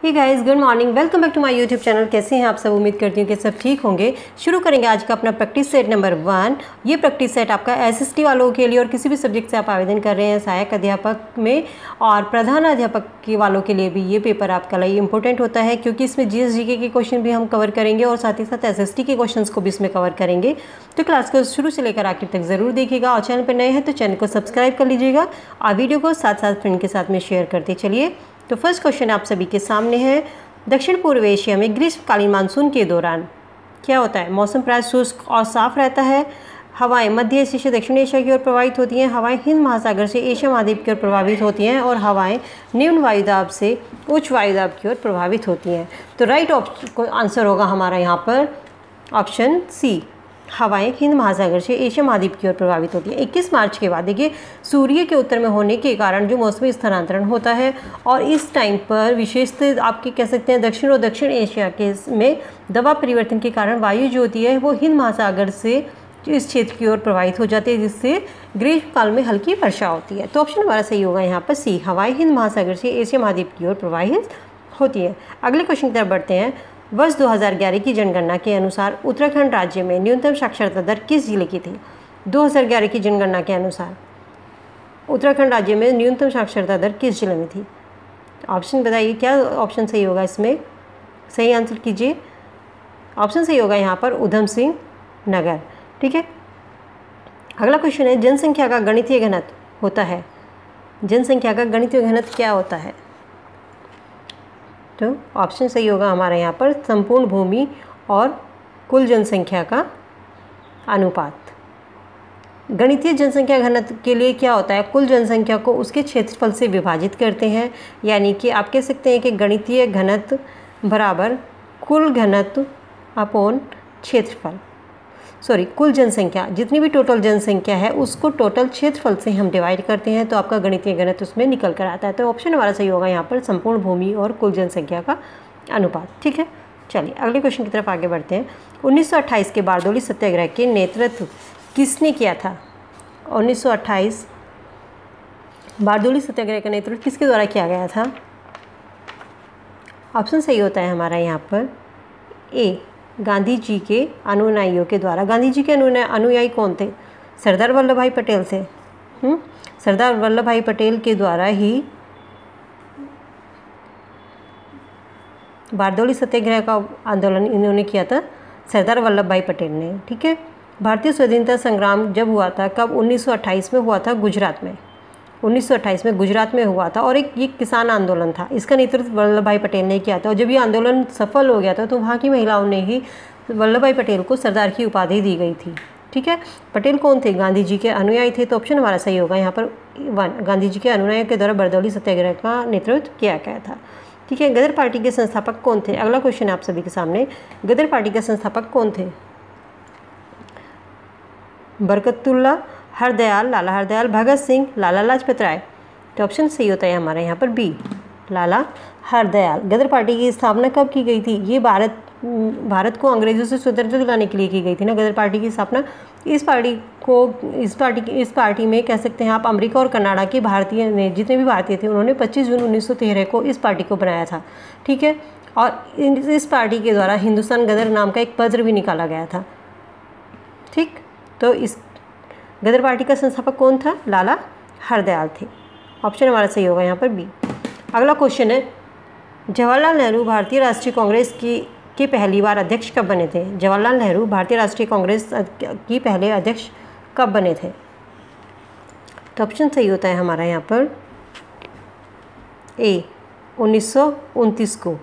Hey guys, good morning, welcome back to my YouTube channel. कैसे हैं आप सब? उम्मीद करती हूँ कि सब ठीक होंगे। शुरू करेंगे आज का अपना प्रैक्टिस सेट नंबर 1। ये प्रैक्टिस सेट आपका एसएसटी वालों के लिए और किसी भी सब्जेक्ट से आप आवेदन कर रहे हैं सहायक अध्यापक में और प्रधान अध्यापक के वालों के लिए भी ये पेपर आपका लिए इंपॉर्टेंट होता है, क्योंकि इसमें जीएस-जीके के क्वेश्चन भी हम कवर करेंगे और साथ ही साथ एसएसटी के क्वेश्चन को भी इसमें कवर करेंगे। तो क्लास को शुरू से लेकर आखिर तक ज़रूर देखिएगा और चैनल पर नए हैं तो चैनल को सब्सक्राइब कर लीजिएगा और वीडियो को साथ साथ फ्रेंड के साथ में शेयर करते चलिए। तो फर्स्ट क्वेश्चन आप सभी के सामने है, दक्षिण पूर्व एशिया में ग्रीष्मकालीन मानसून के दौरान क्या होता है? मौसम प्राय शुष्क और साफ रहता है। हवाएं मध्य एशिया से दक्षिण एशिया की ओर प्रवाहित होती हैं। हवाएं हिंद महासागर से एशिया महाद्वीप की ओर प्रभावित होती हैं और हवाएं निम्न वायुदाब से उच्च वायुदाब की ओर प्रभावित होती हैं। तो राइट आंसर होगा हमारा यहाँ पर ऑप्शन सी, हवाएं हिंद महासागर से एशिया महाद्वीप की ओर प्रभावित होती है। 21 मार्च के बाद देखिए सूर्य के उत्तर में होने के कारण जो मौसमी स्थानांतरण होता है और इस टाइम पर विशेषतः आपके कह सकते हैं दक्षिण और दक्षिण एशिया के में दबाव परिवर्तन के कारण वायु जो होती है वो हिंद महासागर से इस क्षेत्र की ओर प्रभावित हो जाती है, जिससे ग्रीष्मकाल में हल्की वर्षा होती है। तो ऑप्शन हमारा सही होगा यहाँ पर सी, हवाएं हिंद महासागर से एशिया महाद्वीप की ओर प्रवाहित होती है। अगले क्वेश्चन की तरफ बढ़ते हैं। वर्ष 2011 की जनगणना के अनुसार उत्तराखंड राज्य में न्यूनतम साक्षरता दर किस जिले की थी? 2011 की जनगणना के अनुसार उत्तराखंड राज्य में न्यूनतम साक्षरता दर किस जिले में थी? ऑप्शन बताइए, क्या ऑप्शन सही होगा इसमें? सही आंसर कीजिए। ऑप्शन सही होगा यहाँ पर उधम सिंह नगर। ठीक है, अगला क्वेश्चन है, जनसंख्या का गणितीय घनत्व होता है। जनसंख्या का गणितीय घनत्व क्या होता है? तो ऑप्शन सही होगा हमारा यहाँ पर संपूर्ण भूमि और कुल जनसंख्या का अनुपात। गणितीय जनसंख्या घनत्व के लिए क्या होता है? कुल जनसंख्या को उसके क्षेत्रफल से विभाजित करते हैं, यानी कि आप कह सकते हैं कि गणितीय घनत्व बराबर कुल घनत्व अपॉन क्षेत्रफल, कुल जनसंख्या, जितनी भी टोटल जनसंख्या है उसको टोटल क्षेत्रफल से हम डिवाइड करते हैं तो आपका गणितीय घनत्व उसमें निकल कर आता है। तो ऑप्शन हमारा सही होगा यहाँ पर संपूर्ण भूमि और कुल जनसंख्या का अनुपात। ठीक है, चलिए अगले क्वेश्चन की तरफ आगे बढ़ते हैं। 1928 के बारदोली सत्याग्रह के नेतृत्व किसने किया था? 1928 बारदोली सत्याग्रह का नेतृत्व किसके द्वारा किया गया था? ऑप्शन सही होता है हमारा यहाँ पर ए, गांधी जी के अनुयायियों के द्वारा। गांधी जी के अनुयायी कौन थे? सरदार वल्लभ भाई पटेल थे। सरदार वल्लभ भाई पटेल के द्वारा ही बारदोली सत्याग्रह का आंदोलन इन्होंने किया था, सरदार वल्लभ भाई पटेल ने। ठीक है, भारतीय स्वतंत्रता संग्राम जब हुआ था, कब? 1928 में हुआ था, गुजरात में। 1928 में गुजरात में हुआ था और ये किसान आंदोलन था। इसका नेतृत्व वल्लभ भाई पटेल ने किया था और जब ये आंदोलन सफल हो गया था तो वहाँ की महिलाओं ने ही वल्लभ भाई पटेल को सरदार की उपाधि दी गई थी। ठीक है, पटेल कौन थे? गांधी जी के अनुयायी थे। तो ऑप्शन हमारा सही होगा यहाँ पर 1, गांधी जी के अनुयायियों के द्वारा बारदोली सत्याग्रह का नेतृत्व किया गया था। ठीक है, गदर पार्टी के संस्थापक कौन थे? अगला क्वेश्चन है आप सभी के सामने, गदर पार्टी के संस्थापक कौन थे? बरकतुल्ला हरदयाल, लाला हरदयाल, भगत सिंह, लाला लाजपत राय। तो ऑप्शन सही होता है हमारा यहाँ पर बी, लाला हरदयाल। गदर पार्टी की स्थापना कब की गई थी? ये भारत को अंग्रेजों से स्वतंत्रता दिलाने के लिए की गई थी ना गदर पार्टी की स्थापना। इस पार्टी में कह सकते हैं आप अमेरिका और कनाडा के भारतीय ने, जितने भी भारतीय थे, उन्होंने 25 जून 1913 को इस पार्टी को बनाया था। ठीक है, और इस पार्टी के द्वारा हिंदुस्तान गदर नाम का एक पत्र भी निकाला गया था। ठीक, तो इस गदर पार्टी का संस्थापक कौन था? लाला हरदयाल थे। ऑप्शन हमारा सही होगा यहाँ पर बी। अगला क्वेश्चन है, जवाहरलाल नेहरू भारतीय राष्ट्रीय कांग्रेस के पहली बार अध्यक्ष कब बने थे? जवाहरलाल नेहरू भारतीय राष्ट्रीय कांग्रेस की पहले अध्यक्ष कब बने थे? तो ऑप्शन सही होता है हमारा यहाँ पर ए, 1929 को।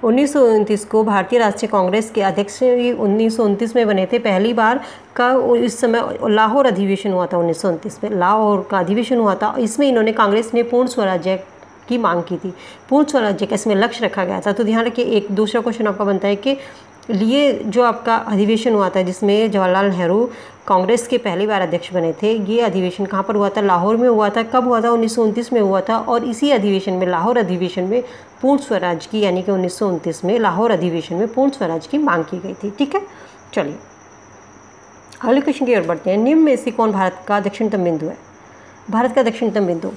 1929 को भारतीय राष्ट्रीय कांग्रेस के अध्यक्ष 1929 में बने थे पहली बार का। इस समय लाहौर अधिवेशन हुआ था, 1929 में लाहौर का अधिवेशन हुआ था। इसमें इन्होंने, कांग्रेस ने पूर्ण स्वराज्य की मांग की थी। पूर्ण स्वराज्य का इसमें लक्ष्य रखा गया था। तो ध्यान रखिए, एक दूसरा क्वेश्चन आपका बनता है कि लिए जो आपका अधिवेशन हुआ था जिसमें जवाहरलाल नेहरू कांग्रेस के पहली बार अध्यक्ष बने थे, ये अधिवेशन कहाँ पर हुआ था? लाहौर में हुआ था। कब हुआ था? 1929 में हुआ था। और इसी अधिवेशन में, लाहौर अधिवेशन में पूर्ण स्वराज की, यानी कि 1929 में लाहौर अधिवेशन में पूर्ण स्वराज की मांग की गई थी। ठीक है, चलिए अगले क्वेश्चन की ओर बढ़ते हैं। निम्न में से कौन भारत का दक्षिणतम बिंदु है? भारत का दक्षिणतम बिंदु,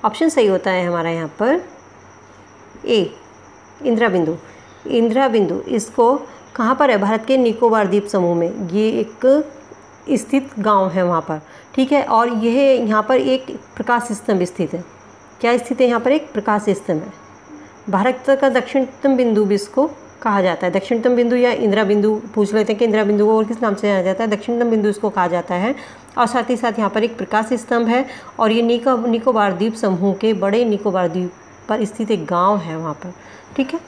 ऑप्शन सही होता है हमारा यहाँ पर ए इंदिरा बिंदु। इंदिरा बिंदु इसको कहाँ पर है? भारत के निकोबार द्वीप समूह में ये एक स्थित गांव है वहाँ पर, ठीक है। और यह यहाँ पर एक प्रकाश स्तंभ स्थित है। क्या स्थित है यहाँ पर? एक प्रकाश स्तंभ है। भारत का दक्षिणतम बिंदु भी इसको कहा जाता है। दक्षिणतम बिंदु या इंदिरा बिंदु पूछ लेते हैं कि इंदिरा बिंदु को और किस नाम से जाना जाता है? दक्षिणतम बिंदु इसको कहा जाता है। और साथ ही साथ यहाँ पर एक प्रकाश स्तंभ है और ये निकोबार द्वीप समूह के बड़े निकोबार द्वीप पर स्थित एक गाँव है वहाँ पर, ठीक है।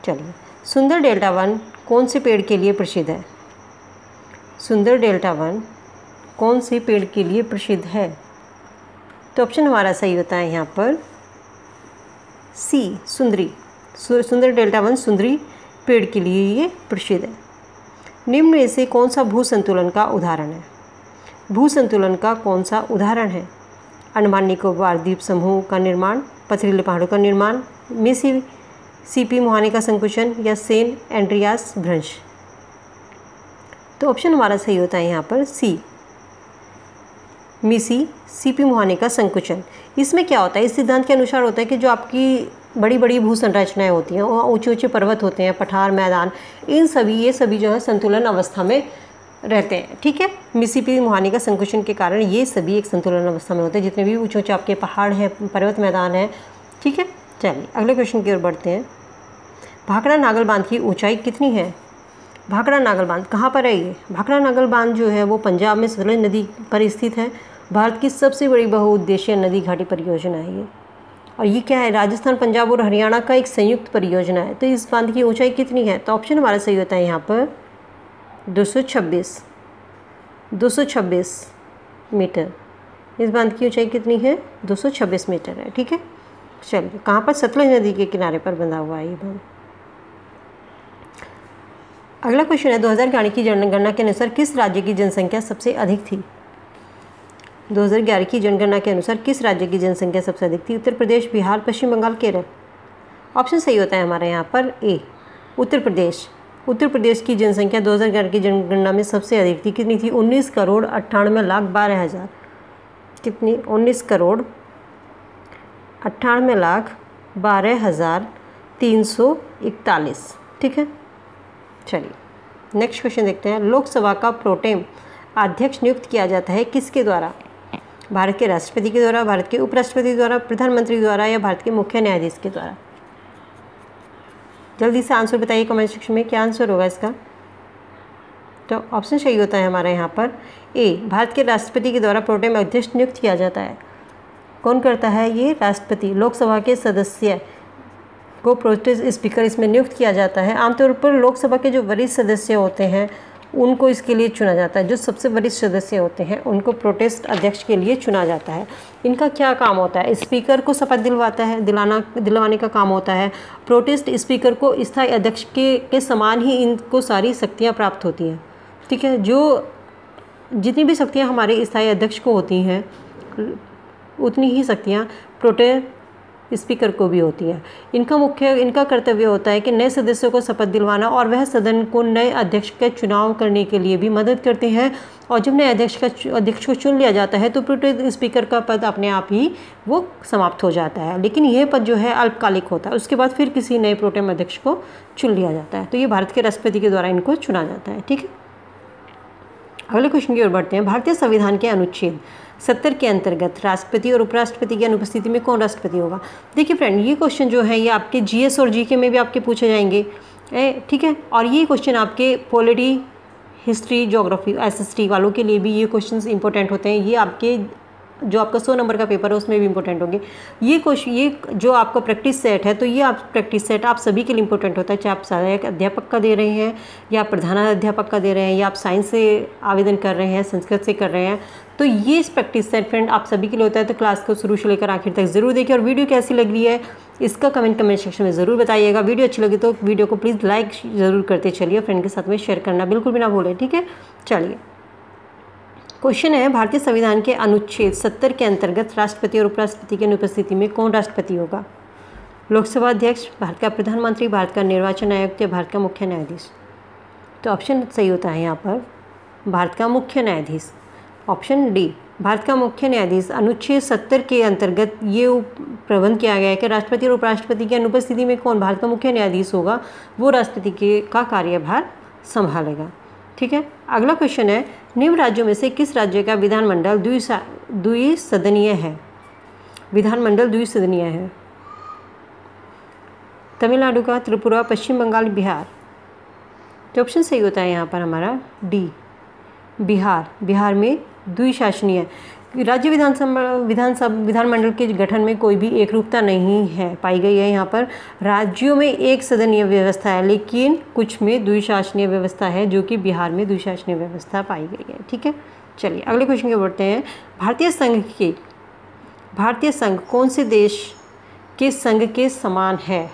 चलिए, सुंदर डेल्टा वन कौन से पेड़ के लिए प्रसिद्ध है? सुंदर डेल्टा वन कौन से पेड़ के लिए प्रसिद्ध है? तो ऑप्शन हमारा सही होता है यहाँ पर सी सुंदरी। सुंदर डेल्टा वन सुंदरी पेड़ के लिए ये प्रसिद्ध है। निम्न में से कौन सा भू संतुलन का उदाहरण है? भू संतुलन का कौन सा उदाहरण है? अंडमान निकोबार द्वीप समूह का निर्माण, पथरीले पहाड़ों का निर्माण, मिसिसिपी मुहाने का संकुचन या सेंट एंड्रियास भ्रंश। तो ऑप्शन हमारा सही होता है यहाँ पर सी मिसिसिपी मुहाने का संकुचन। इसमें क्या होता है? इस सिद्धांत के अनुसार होता है कि जो आपकी बड़ी बड़ी भू संरचनाएँ होती हैं, वहाँ ऊंचे ऊंचे पर्वत होते हैं, पठार, मैदान, ये सभी जो है संतुलन अवस्था में रहते हैं, ठीक है। मिसिसिपी मुहाने का संकुचन के कारण ये सभी एक संतुलन अवस्था में होते हैं, जितने भी ऊंचे ऊंचे आपके पहाड़ हैं, पर्वत, मैदान है, ठीक है। चलिए अगले क्वेश्चन की ओर बढ़ते हैं। भाखड़ा नागल बांध की ऊंचाई कितनी है? भाखड़ा नागल बांध कहाँ पर है ये? भाखड़ा नागल बांध जो है वो पंजाब में सतलज नदी पर स्थित है। भारत की सबसे बड़ी बहुउद्देशीय नदी घाटी परियोजना है ये। और ये क्या है? राजस्थान, पंजाब और हरियाणा का एक संयुक्त परियोजना है। तो इस बांध की ऊंचाई कितनी है? तो ऑप्शन हमारा सही होता है यहाँ पर 226 मीटर। इस बांध की ऊंचाई कितनी है? 226 मीटर है, ठीक है। चलिए, कहाँ पर? सतलज नदी के किनारे पर बंधा हुआ है ये बांध। अगला क्वेश्चन है 2011 की जनगणना के अनुसार किस राज्य की जनसंख्या सबसे अधिक थी? 2011 की जनगणना के अनुसार किस राज्य की जनसंख्या सबसे अधिक थी? उत्तर प्रदेश, बिहार, पश्चिम बंगाल, केरल। ऑप्शन सही होता है हमारे यहाँ पर ए उत्तर प्रदेश। उत्तर प्रदेश की जनसंख्या 2011 की जनगणना में सबसे अधिक थी। कितनी थी? 19,98,12,000। कितनी? 19,98,12,341, ठीक है। चलिए नेक्स्ट क्वेश्चन देखते हैं। लोकसभा का प्रोटेम अध्यक्ष नियुक्त किया जाता है किसके द्वारा? भारत के राष्ट्रपति के द्वारा, भारत के उपराष्ट्रपति द्वारा, प्रधानमंत्री द्वारा या भारत के मुख्य न्यायाधीश के द्वारा? जल्दी से आंसर बताइए कमेंट सेक्शन में, क्या आंसर होगा इसका? तो ऑप्शन सही होता है हमारा यहाँ पर ए भारत के राष्ट्रपति के द्वारा प्रोटेम अध्यक्ष नियुक्त किया जाता है। कौन करता है ये? राष्ट्रपति। लोकसभा के सदस्य को प्रोटेस्ट स्पीकर इसमें नियुक्त किया जाता है। आमतौर पर लोकसभा के जो वरिष्ठ सदस्य होते हैं उनको इसके लिए चुना जाता है। जो सबसे वरिष्ठ सदस्य होते हैं उनको प्रोटेस्ट अध्यक्ष के लिए चुना जाता है। इनका क्या काम होता है? स्पीकर को शपथ दिलवाने का काम होता है। प्रोटेस्ट स्पीकर को स्थायी अध्यक्ष के समान ही इनको सारी शक्तियाँ प्राप्त होती हैं, ठीक है। जो जितनी भी शक्तियाँ हमारे स्थायी अध्यक्ष को होती हैं उतनी ही शक्तियाँ प्रोटेस्ट स्पीकर को भी होती है। इनका कर्तव्य होता है कि नए सदस्यों को शपथ दिलवाना और वह सदन को नए अध्यक्ष का चुनाव करने के लिए भी मदद करते हैं। और जब नए अध्यक्ष को चुन लिया जाता है तो प्रोटेस्ट स्पीकर का पद अपने आप ही वो समाप्त हो जाता है। लेकिन यह पद जो है अल्पकालिक होता है, उसके बाद फिर किसी नए प्रोटेम अध्यक्ष को चुन लिया जाता है। तो ये भारत के राष्ट्रपति के द्वारा इनको चुना जाता है, ठीक है। अगले क्वेश्चन की ओर बढ़ते हैं। भारतीय संविधान के अनुच्छेद 70 के अंतर्गत राष्ट्रपति और उपराष्ट्रपति की अनुपस्थिति में कौन राष्ट्रपति होगा? देखिए फ्रेंड, ये क्वेश्चन जो है ये आपके जीएस और जीके में भी आपके पूछे जाएंगे, ठीक है। और ये क्वेश्चन आपके पॉलिटी, हिस्ट्री, ज्योग्राफी, एसएसटी वालों के लिए भी ये क्वेश्चंस इंपॉर्टेंट होते हैं। ये आपके जो आपका 100 नंबर का पेपर है उसमें भी इंपॉर्टेंट होंगे। ये जो आपका प्रैक्टिस सेट है, तो ये आप प्रैक्टिस सेट आप सभी के लिए इंपॉर्टेंट होता है, चाहे आप सहायक अध्यापक का दे रहे हैं या प्रधानाध्यापक का दे रहे हैं या आप साइंस से आवेदन कर रहे हैं, संस्कृत से कर रहे हैं। तो ये इस प्रैक्टिस सेट फ्रेंड आप सभी के लिए होता है। तो क्लास को शुरू से लेकर आखिर तक ज़रूर देखिए। और वीडियो कैसी लग रही है इसका कमेंट सेक्शन में ज़रूर बताइएगा। वीडियो अच्छी लगी तो वीडियो को प्लीज़ लाइक ज़रूर करते चलिए, फ्रेंड के साथ में शेयर करना बिल्कुल भी ना भूलें, ठीक है। चलिए क्वेश्चन है, भारतीय संविधान के अनुच्छेद 70 के अंतर्गत राष्ट्रपति और उपराष्ट्रपति की अनुपस्थिति में कौन राष्ट्रपति होगा? लोकसभा अध्यक्ष, भारत का प्रधानमंत्री, भारत का निर्वाचन आयुक्त या भारत का मुख्य न्यायाधीश? तो ऑप्शन सही होता है यहाँ पर भारत का मुख्य न्यायाधीश। ऑप्शन डी भारत का मुख्य न्यायाधीश अनुच्छेद 70 के अंतर्गत ये प्रबंध किया गया है कि राष्ट्रपति और उपराष्ट्रपति की अनुपस्थिति में कौन भारत का मुख्य न्यायाधीश होगा, वो राष्ट्रपति का कार्यभार संभालेगा। ठीक है। अगला क्वेश्चन है, निम्न राज्यों में से किस राज्य का विधानमंडल द्विसदनीय है? विधानमंडल द्विसदनीय है। तमिलनाडु का, त्रिपुरा, पश्चिम बंगाल, बिहार। तो ऑप्शन सही होता है यहाँ पर हमारा डी, बिहार। बिहार में द्विशासनीय राज्य विधानमंडल के गठन में कोई भी एकरूपता नहीं है पाई गई है। यहाँ पर राज्यों में एक सदनीय व्यवस्था है, लेकिन कुछ में द्विशासनीय व्यवस्था है, जो कि बिहार में द्विशासनीय व्यवस्था पाई गई है। ठीक है। चलिए अगले क्वेश्चन की ओर बढ़ते हैं। भारतीय संघ कौन से देश के संघ के समान है?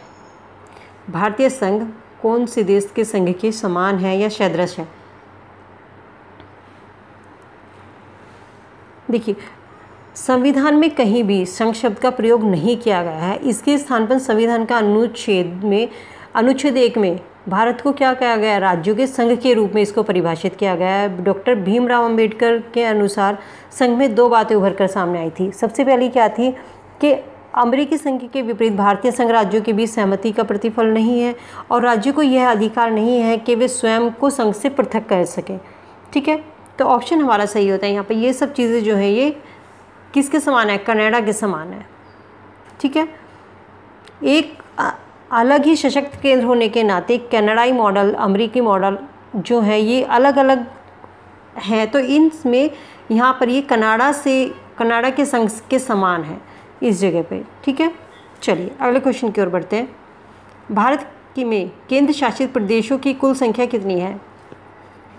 भारतीय संघ कौन से देश के संघ के समान है या सदृश है? देखिए, संविधान में कहीं भी संघ शब्द का प्रयोग नहीं किया गया है। इसके स्थान पर संविधान का अनुच्छेद 1 में भारत को क्या कहा गया? राज्यों के संघ के रूप में इसको परिभाषित किया गया है। डॉक्टर भीमराव अंबेडकर के अनुसार संघ में 2 बातें उभर कर सामने आई थी। सबसे पहली क्या थी कि अमेरिकी संघ के विपरीत भारतीय संघ राज्यों के बीच सहमति का प्रतिफल नहीं है और राज्यों को यह अधिकार नहीं है कि वे स्वयं को संघ से पृथक कर सकें। ठीक है। तो ऑप्शन हमारा सही होता है यहाँ पे। ये सब चीज़ें जो हैं ये किसके समान है? कनाडा के समान है। ठीक है। एक अलग ही सशक्त केंद्र होने के नाते कनाडाई मॉडल, अमेरिकी मॉडल जो है ये अलग अलग हैं, तो इनमें यहाँ पर ये कनाडा के संघ के समान है इस जगह पे। ठीक है। चलिए अगले क्वेश्चन की ओर बढ़ते हैं। भारत में केंद्र शासित प्रदेशों की कुल संख्या कितनी है?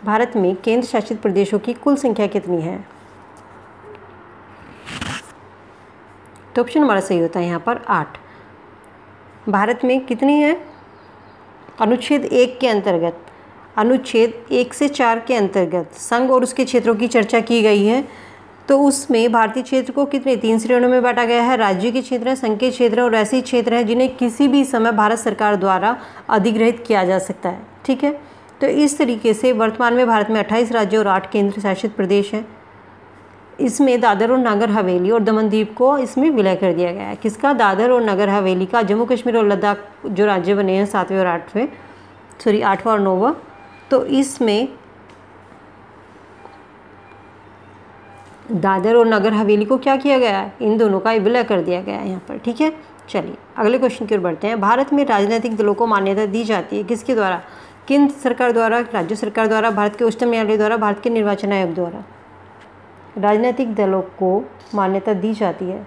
भारत में केंद्र शासित प्रदेशों की कुल संख्या कितनी है? तो ऑप्शन हमारा सही होता है यहाँ पर 8। भारत में कितनी है? अनुच्छेद 1 के अंतर्गत, अनुच्छेद 1 से 4 के अंतर्गत संघ और उसके क्षेत्रों की चर्चा की गई है। तो उसमें भारतीय क्षेत्र को कितने 3 श्रेणियों में बांटा गया है। राज्य के क्षेत्र है, संघ के क्षेत्र और ऐसे क्षेत्र हैं जिन्हें किसी भी समय भारत सरकार द्वारा अधिग्रहित किया जा सकता है। ठीक है। तो इस तरीके से वर्तमान में भारत में 28 राज्य और 8 केंद्र शासित प्रदेश हैं। इसमें दादर और नगर हवेली और दमन द्वीप को इसमें विलय कर दिया गया है। किसका? दादर और नगर हवेली का। जम्मू कश्मीर और लद्दाख जो राज्य बने हैं 7वें और 8वां और 9वां, तो इसमें दादर और नगर हवेली को क्या किया गया है? इन दोनों का विलय कर दिया गया है यहाँ पर। ठीक है। चलिए अगले क्वेश्चन की ओर बढ़ते हैं। भारत में राजनीतिक दलों को मान्यता दी जाती है किसके द्वारा? केंद्र सरकार द्वारा, राज्य सरकार द्वारा, भारत के उच्चतम न्यायालय द्वारा, भारत के निर्वाचन आयोग द्वारा। राजनीतिक दलों को मान्यता दी जाती है,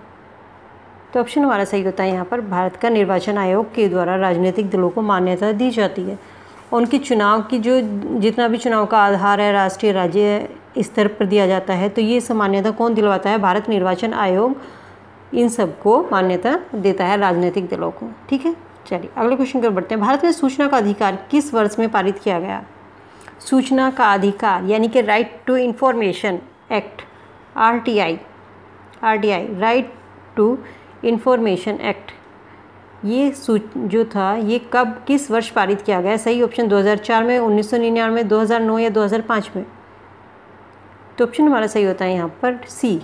तो ऑप्शन हमारा सही होता है यहाँ पर भारत का निर्वाचन आयोग के द्वारा राजनीतिक दलों को मान्यता दी जाती है। उनकी चुनाव की जितना भी चुनाव का आधार है राष्ट्रीय राज्य स्तर पर दिया जाता है, तो ये सब मान्यता कौन दिलवाता है? भारत निर्वाचन आयोग इन सब को मान्यता देता है राजनीतिक दलों को। ठीक है। चलिए अगले क्वेश्चन की ओर बढ़ते हैं। भारत में सूचना का अधिकार किस वर्ष में पारित किया गया? सूचना का अधिकार यानी कि right to information act, RTI, right to information act, ये जो था ये कब किस वर्ष पारित किया गया? सही ऑप्शन 2004 में, 1999, 2009 या 2005 में। तो ऑप्शन हमारा सही होता है यहाँ पर सी,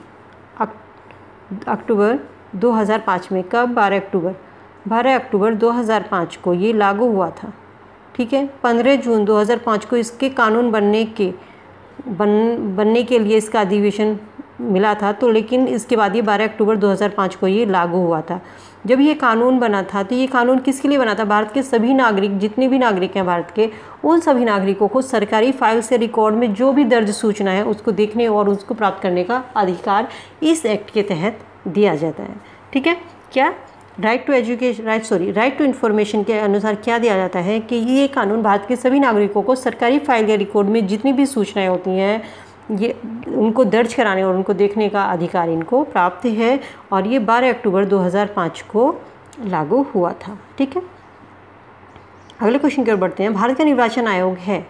अक्टूबर 2005 में। कब? 12 अक्टूबर 2005 को ये लागू हुआ था। ठीक है। 15 जून 2005 को इसके कानून बनने के लिए इसका अधिवेशन मिला था, तो लेकिन इसके बाद ये 12 अक्टूबर 2005 को ये लागू हुआ था। जब ये कानून बना था तो ये कानून किसके लिए बना था? भारत के सभी नागरिक, जितने भी नागरिक हैं भारत के, उन सभी नागरिकों को सरकारी फाइल से रिकॉर्ड में जो भी दर्ज सूचना है उसको देखने और उसको प्राप्त करने का अधिकार इस एक्ट के तहत दिया जाता है। ठीक है। क्या? राइट टू इन्फॉर्मेशन के अनुसार क्या दिया जाता है कि ये कानून भारत के सभी नागरिकों को सरकारी फाइल या रिकॉर्ड में जितनी भी सूचनाएं होती हैं ये उनको दर्ज कराने और उनको देखने का अधिकार इनको प्राप्त है, और ये 12 अक्टूबर 2005 को लागू हुआ था। ठीक है। अगले क्वेश्चन की ओर बढ़ते हैं। भारत का निर्वाचन आयोग है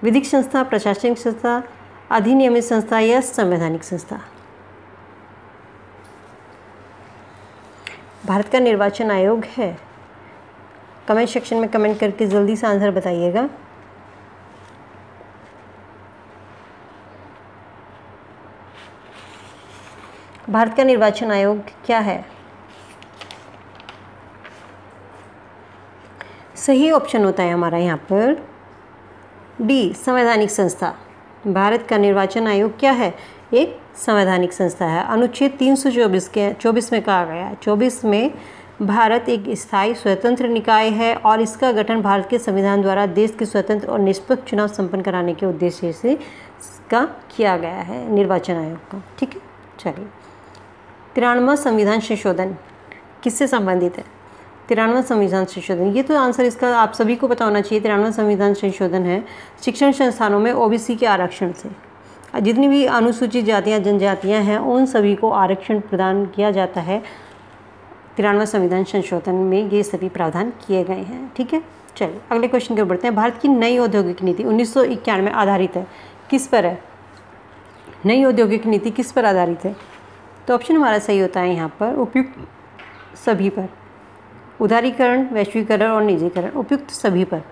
विधिक संस्था, प्रशासनिक संस्था, अधिनियमित संस्था या संवैधानिक संस्था? भारत का निर्वाचन आयोग है, कमेंट सेक्शन में कमेंट करके जल्दी से आंसर बताइएगा। भारत का निर्वाचन आयोग क्या है? सही ऑप्शन होता है हमारा यहाँ पर डी, संवैधानिक संस्था। भारत का निर्वाचन आयोग क्या है? एक संवैधानिक संस्था है। अनुच्छेद 324 में कहा गया है, 24 में भारत एक स्थायी स्वतंत्र निकाय है और इसका गठन भारत के संविधान द्वारा देश के स्वतंत्र और निष्पक्ष चुनाव संपन्न कराने के उद्देश्य से इसका किया गया है, निर्वाचन आयोग का। ठीक है, चलिए 93वां संविधान संशोधन किससे संबंधित है? 93वां संविधान संशोधन, ये तो आंसर इसका आप सभी को पता होना चाहिए। 93वां संविधान संशोधन है शिक्षण संस्थानों में ओबीसी के आरक्षण से जितनी भी अनुसूचित जातियां जनजातियां हैं उन सभी को आरक्षण प्रदान किया जाता है। 93वां संविधान संशोधन में ये सभी प्रावधान किए गए हैं। ठीक है, चलिए अगले क्वेश्चन की ओर बढ़ते हैं। भारत की नई औद्योगिक नीति 1991 में आधारित है, किस पर है? नई औद्योगिक नीति किस पर आधारित है? तो ऑप्शन हमारा सही होता है यहाँ पर उपयुक्त सभी पर। उदारीकरण, वैश्वीकरण और निजीकरण, उपयुक्त सभी पर।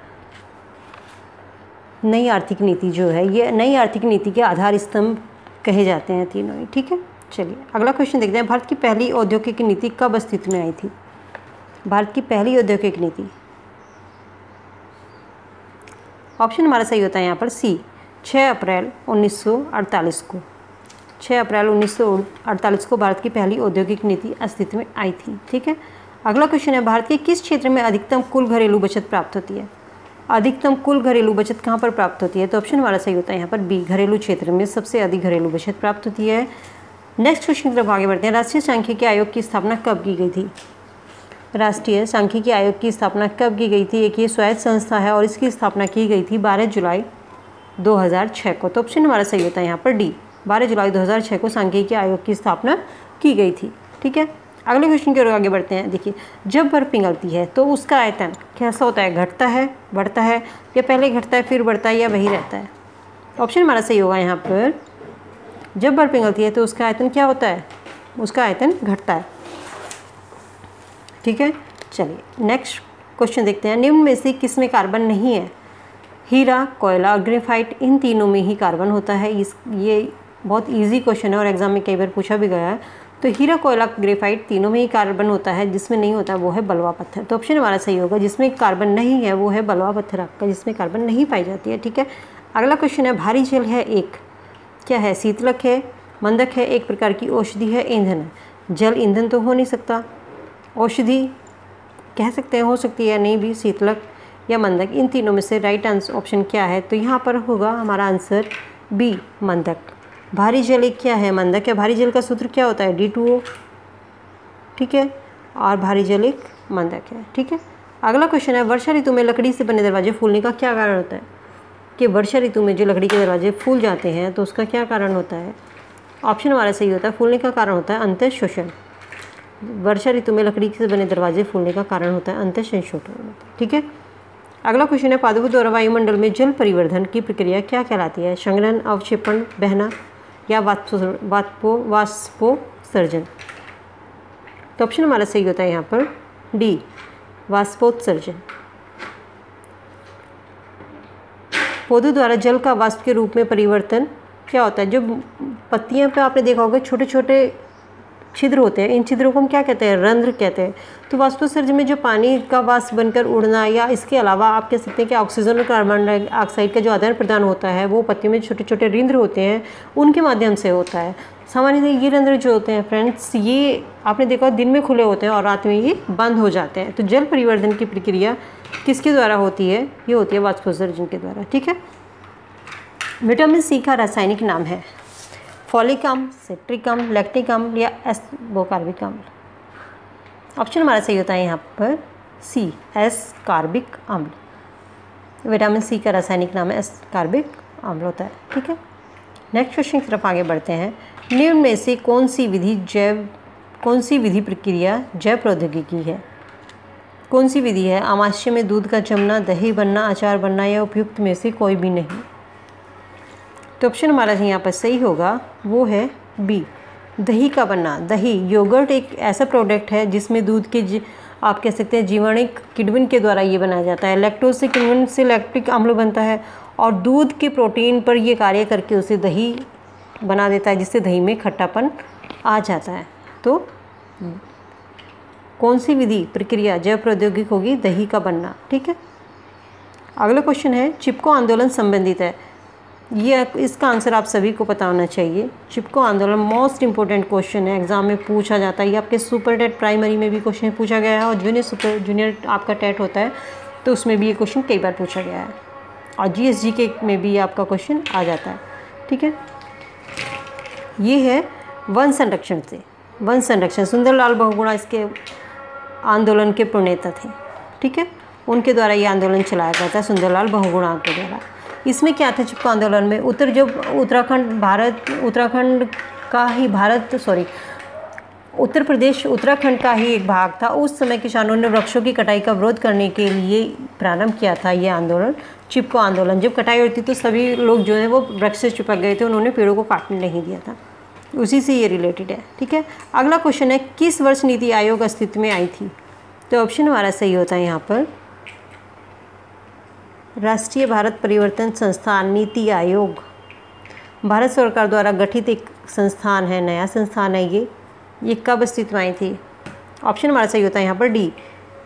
नई आर्थिक नीति जो है ये नई आर्थिक नीति के आधार स्तंभ कहे जाते हैं तीनों ही। ठीक है, चलिए अगला क्वेश्चन देखते हैं। भारत की पहली औद्योगिक नीति कब अस्तित्व में आई थी? भारत की पहली औद्योगिक नीति, ऑप्शन हमारा सही होता है यहाँ पर सी, 6 अप्रैल 1948 को। 6 अप्रैल 1948 को भारत की पहली औद्योगिक नीति अस्तित्व में आई थी। ठीक है, अगला क्वेश्चन है भारत के किस क्षेत्र में अधिकतम कुल घरेलू बचत प्राप्त होती है? अधिकतम कुल घरेलू बचत कहाँ पर प्राप्त होती है? तो ऑप्शन हमारा सही होता है यहाँ पर बी, घरेलू क्षेत्र में सबसे अधिक घरेलू बचत प्राप्त होती है। नेक्स्ट क्वेश्चन की तरफ आगे बढ़ते हैं। राष्ट्रीय सांख्यिकी आयोग की स्थापना कब की गई थी? राष्ट्रीय सांख्यिकी आयोग की स्थापना कब की गई थी? एक ये स्वायत्त संस्था है और इसकी स्थापना की गई थी 12 जुलाई 2006 को। तो ऑप्शन हमारा सही होता है यहाँ पर डी, 12 जुलाई 2006 को सांख्यिकी आयोग की स्थापना की गई थी। ठीक है, अगले क्वेश्चन की ओर आगे बढ़ते हैं। देखिए, जब बर्फ पिघलती है तो उसका आयतन कैसा होता है? घटता है, बढ़ता है, या पहले घटता है फिर बढ़ता है, या वही रहता है? ऑप्शन हमारा सही होगा यहाँ पर जब बर्फ पिघलती है तो उसका आयतन क्या होता है? उसका आयतन घटता है। ठीक है, चलिए नेक्स्ट क्वेश्चन देखते हैं। निम्न में से किस में कार्बन नहीं है? हीरा, कोयला और ग्रेफाइट, इन तीनों में ही कार्बन होता है। ये बहुत इजी क्वेश्चन है और एग्जाम में कई बार पूछा भी गया है। तो हीरा, कोयला, ग्रेफाइट तीनों में ही कार्बन होता है, जिसमें नहीं होता वो है बलुआ पत्थर। तो ऑप्शन हमारा सही होगा, जिसमें कार्बन नहीं है वो है बलुआ पत्थर आपका, जिसमें कार्बन नहीं पाई जाती है। ठीक है, अगला क्वेश्चन है भारी जल है एक, क्या है? शीतलक है, मंदक है, एक प्रकार की औषधि है, ईंधन है। जल ईंधन तो हो नहीं सकता, औषधि कह सकते हैं, हो सकती है नहीं भी, शीतलक या मंदक, इन तीनों में से राइट आंसर ऑप्शन क्या है? तो यहाँ पर होगा हमारा आंसर बी, मंदक। भारी जल एक क्या है? मंदक है। भारी जल का सूत्र क्या होता है? D2O। ठीक है, और भारी जल एक मंदक है। ठीक है, अगला क्वेश्चन है वर्षा ऋतु में लकड़ी से बने दरवाजे फूलने का क्या कारण होता है? कि वर्षा ऋतु में जो लकड़ी के दरवाजे फूल जाते हैं तो उसका क्या कारण होता है? ऑप्शन हमारा सही होता है, फूलने का कारण होता है अंतः शोषण। वर्षा ऋतु में लकड़ी से बने दरवाजे फूलने का कारण होता है अंतः शोषण। ठीक है, अगला क्वेश्चन है पादपों द्वारा वायुमंडल में जल परिवर्धन की प्रक्रिया क्या कहलाती है? संघनन, अवक्षेपण, बहना या वाष्पोत्सर्जन? तो ऑप्शन हमारा सही होता है यहाँ पर डी, वाष्पोत्सर्जन। पौधों द्वारा जल का वाष्प के रूप में परिवर्तन क्या होता है? जो पत्तियां पे आपने देखा होगा छोटे छोटे छिद्र होते हैं, इन छिद्रों को हम क्या कहते हैं? रंध्र कहते हैं। तो वाष्पोत्सर्जन में जो पानी का वाष्प बनकर उड़ना, या इसके अलावा आप कह सकते हैं कि ऑक्सीजन और कार्बन डाइऑक्साइड का जो आदान प्रदान होता है वो पत्तियों में छोटे छोटे रंध्र होते हैं, उनके माध्यम से होता है। सामान्यतः ये रंध्र जो होते हैं फ्रेंड्स, ये आपने देखा दिन में खुले होते हैं और रात में ये बंद हो जाते हैं। तो जल परिवर्धन की प्रक्रिया किसके द्वारा होती है? ये होती है वाष्पोत्सर्जन के द्वारा। ठीक है, विटामिन सी का रासायनिक नाम है फॉलिक अम्ल, सिट्रिक अम्ल, लैक्टिक अम्ल या एस्कोर्बिक अम्ल? ऑप्शन हमारा सही होता है यहाँ पर सी, एस्कॉर्बिक अम्ल। विटामिन सी का रासायनिक नाम है एस्कॉर्बिक अम्ल होता है। ठीक है, नेक्स्ट क्वेश्चन की तरफ आगे बढ़ते हैं। निम्न में से कौन सी विधि प्रक्रिया जैव प्रौद्योगिकी है? कौन सी विधि है? आमाशय में दूध का जमना, दही बनना, अचार बनना या उपयुक्त में से कोई भी नहीं? तो ऑप्शन हमारा यहाँ पर सही होगा वो है बी, दही का बनना। दही, योगर्ट एक ऐसा प्रोडक्ट है जिसमें दूध के आप कह सकते हैं जीवाणुक किण्वन के द्वारा ये बनाया जाता है। लैक्टोज से किण्वन से लैक्टिक अम्ल बनता है और दूध के प्रोटीन पर ये कार्य करके उसे दही बना देता है, जिससे दही में खट्टापन आ जाता है। तो कौन सी विधि प्रक्रिया जैव प्रौद्योगिकी होगी? दही का बनना। ठीक है। अगला क्वेश्चन है चिपको आंदोलन संबंधित है। ये इसका आंसर आप सभी को पता होना चाहिए। चिपको आंदोलन मोस्ट इंपॉर्टेंट क्वेश्चन है, एग्जाम में पूछा जाता है। ये आपके सुपर टेट प्राइमरी में भी क्वेश्चन पूछा गया है और जूनियर आपका टेट होता है तो उसमें भी ये क्वेश्चन कई बार पूछा गया है और GSGK में भी आपका क्वेश्चन आ जाता है। ठीक है। ये है वन संरक्षण से। वन संरक्षण सुंदरलाल बहुगुणा इसके आंदोलन के प्रणेता थे। ठीक है। उनके द्वारा ये आंदोलन चलाया गया था, सुंदरलाल बहुगुणा के द्वारा। इसमें क्या था चिपको आंदोलन में? उत्तर प्रदेश उत्तराखंड का ही एक भाग था। उस समय किसानों ने वृक्षों की कटाई का विरोध करने के लिए प्रारंभ किया था ये आंदोलन, चिपको आंदोलन। जब कटाई होती तो सभी लोग जो है वो वृक्ष से चिपक गए थे, उन्होंने पेड़ों को काटने नहीं दिया था। उसी से ये रिलेटेड है। ठीक है। अगला क्वेश्चन है किस वर्ष नीति आयोग अस्तित्व में आई थी? तो ऑप्शन हमारा सही होता है यहाँ पर राष्ट्रीय भारत परिवर्तन संस्थान नीति आयोग। भारत सरकार द्वारा गठित एक संस्थान है, नया संस्थान है ये कब अस्तित्व में आई थी? ऑप्शन हमारा सही होता है यहाँ पर डी,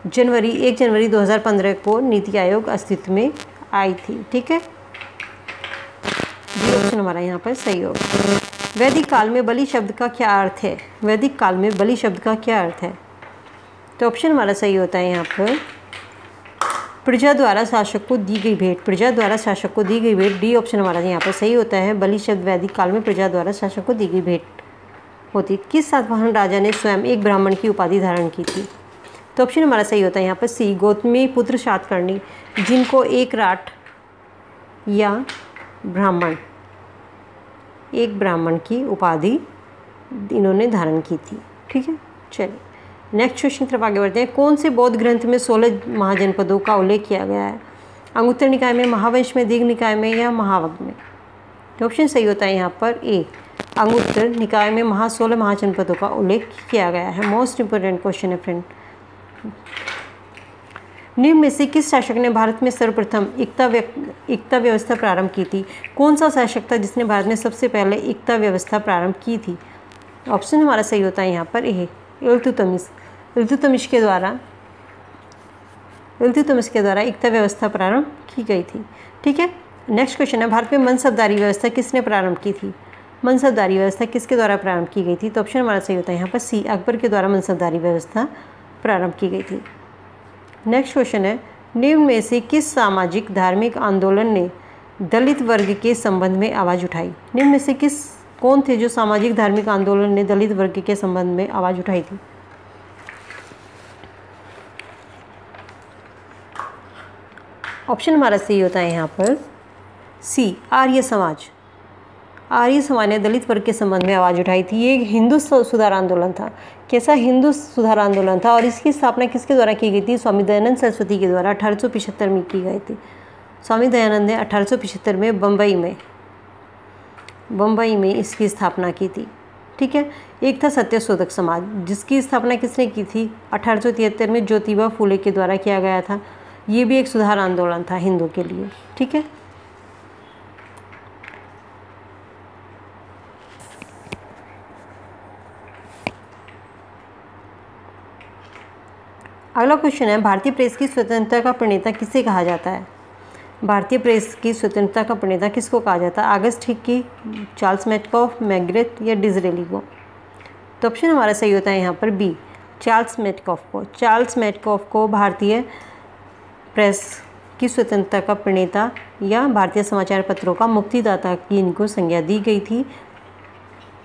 1 जनवरी 2015 को नीति आयोग अस्तित्व में आई थी। ठीक है। डी ऑप्शन हमारा यहाँ पर सही होगा। वैदिक काल में बलि शब्द का क्या अर्थ है? वैदिक काल में बलि शब्द का क्या अर्थ है? तो ऑप्शन हमारा सही होता है यहाँ पर प्रजा द्वारा शासक को दी गई भेंट। प्रजा द्वारा शासक को दी गई भेंट। डी ऑप्शन हमारा यहाँ पर सही होता है। बलि शब्द वैदिक काल में प्रजा द्वारा शासक को दी गई भेंट होती। किस सातवाहन राजा ने स्वयं एक ब्राह्मण की उपाधि धारण की थी? तो ऑप्शन हमारा सही होता है यहाँ पर सी, गौतमी पुत्र सातकर्णी, जिनको एक राट या ब्राह्मण, एक ब्राह्मण की उपाधि इन्होंने धारण की थी। ठीक है। चलिए नेक्स्ट क्वेश्चन तरफ आगे बढ़ते हैं। कौन से बौद्ध ग्रंथ में 16 महाजनपदों का उल्लेख किया गया है? अंगुत्तर निकाय में, महावंश में, दीर्घ निकाय में या महावग में? तो ऑप्शन सही होता है यहाँ पर ए, अंगुत्तर निकाय में 16 महाजनपदों का उल्लेख किया गया है। मोस्ट इंपोर्टेंट क्वेश्चन है फ्रेंड। निम्न में से किस शासक ने भारत में सर्वप्रथम एकता व्यवस्था प्रारंभ की थी? कौन सा शासक था जिसने भारत में सबसे पहले एकता व्यवस्था प्रारंभ की थी? ऑप्शन हमारा सही होता है यहाँ पर ए, इल्तुतमिश। इल्तुतमिश के द्वारा एकता व्यवस्था प्रारंभ की गई थी। ठीक है। नेक्स्ट क्वेश्चन है भारत में मनसबदारी व्यवस्था किसने प्रारंभ की थी? मनसबदारी व्यवस्था किसके द्वारा प्रारंभ की गई थी? तो ऑप्शन हमारा सही होता है यहाँ पर सी, अकबर के द्वारा मनसबदारी व्यवस्था प्रारंभ की गई थी। नेक्स्ट क्वेश्चन है निम्न में से किस सामाजिक धार्मिक आंदोलन ने दलित वर्ग के संबंध में आवाज़ उठाई? निम्न में से कौन थे जो सामाजिक धार्मिक आंदोलन ने दलित वर्ग के संबंध में आवाज़ उठाई थी? ऑप्शन हमारा सही होता है यहाँ पर सी, आर्य समाज। आर्य समाज ने दलित वर्ग के संबंध में आवाज़ उठाई थी। ये हिंदू सुधार आंदोलन था। कैसा हिंदू सुधार आंदोलन था और इसकी स्थापना किसके द्वारा की गई थी? स्वामी दयानंद सरस्वती के द्वारा 1875 में की गई थी। स्वामी दयानंद ने 1875 में बम्बई में इसकी स्थापना की थी। ठीक है। एक था सत्यशोधक समाज, जिसकी स्थापना किसने की थी? 1873 में ज्योतिबा फूले के द्वारा किया गया था। ये भी एक सुधार आंदोलन था हिंदू के लिए। ठीक है। अगला क्वेश्चन है भारतीय प्रेस की स्वतंत्रता का प्रणेता किसे कहा जाता है? भारतीय प्रेस की स्वतंत्रता का प्रणेता किसको कहा जाता है? August Hickey, Charles Metcalfe, Maigret या डिसरेली को? तो ऑप्शन हमारा सही होता है यहाँ पर बी, चार्ल्स मेटकॉफ को। चार्ल्स मेटकॉफ को भारतीय प्रेस की स्वतंत्रता का प्रणेता या भारतीय समाचार पत्रों का मुक्तिदाता की इनको संज्ञा दी गई थी।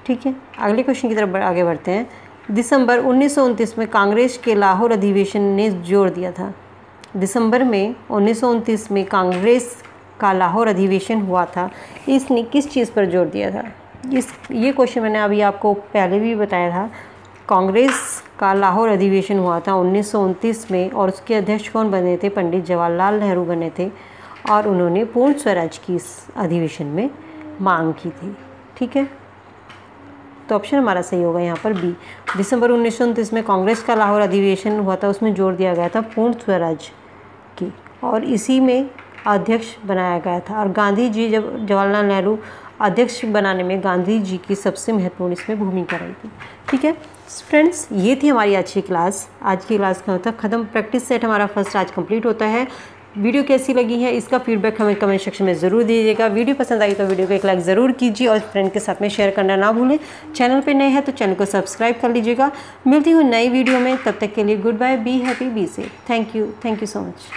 ठीक है। अगले क्वेश्चन की तरफ आगे बढ़ते हैं। दिसंबर 1929 में कांग्रेस के लाहौर अधिवेशन ने जोर दिया था। दिसंबर में 1929 में कांग्रेस का लाहौर अधिवेशन हुआ था। इसने किस चीज़ पर जोर दिया था? ये क्वेश्चन मैंने अभी आपको पहले भी बताया था। कांग्रेस का लाहौर अधिवेशन हुआ था 1929 में और उसके अध्यक्ष कौन बने थे? पंडित जवाहरलाल नेहरू बने थे और उन्होंने पूर्ण स्वराज की इस अधिवेशन में मांग की थी। ठीक है। तो ऑप्शन हमारा सही होगा यहाँ पर बी, दिसंबर 1929 में कांग्रेस का लाहौर अधिवेशन हुआ था, उसमें जोर दिया गया था पूर्ण स्वराज की और इसी में अध्यक्ष बनाया गया था। और गांधी जी जब जवाहरलाल नेहरू अध्यक्ष बनाने में गांधी जी की सबसे महत्वपूर्ण इसमें भूमिका रही थी। ठीक है फ्रेंड्स, ये थी हमारी आज की क्लास। आज की क्लास का होता ख़त्म। प्रैक्टिस सेट हमारा फर्स्ट आज कंप्लीट होता है। वीडियो कैसी लगी है इसका फीडबैक हमें कमेंट सेक्शन में ज़रूर दीजिएगा। वीडियो पसंद आई तो वीडियो को एक लाइक ज़रूर कीजिए और फ्रेंड के साथ में शेयर करना ना भूलें। चैनल पे नए हैं तो चैनल को सब्सक्राइब कर लीजिएगा। मिलती हूँ नई वीडियो में, तब तक के लिए good bye, be happy, be safe. Thank you so much.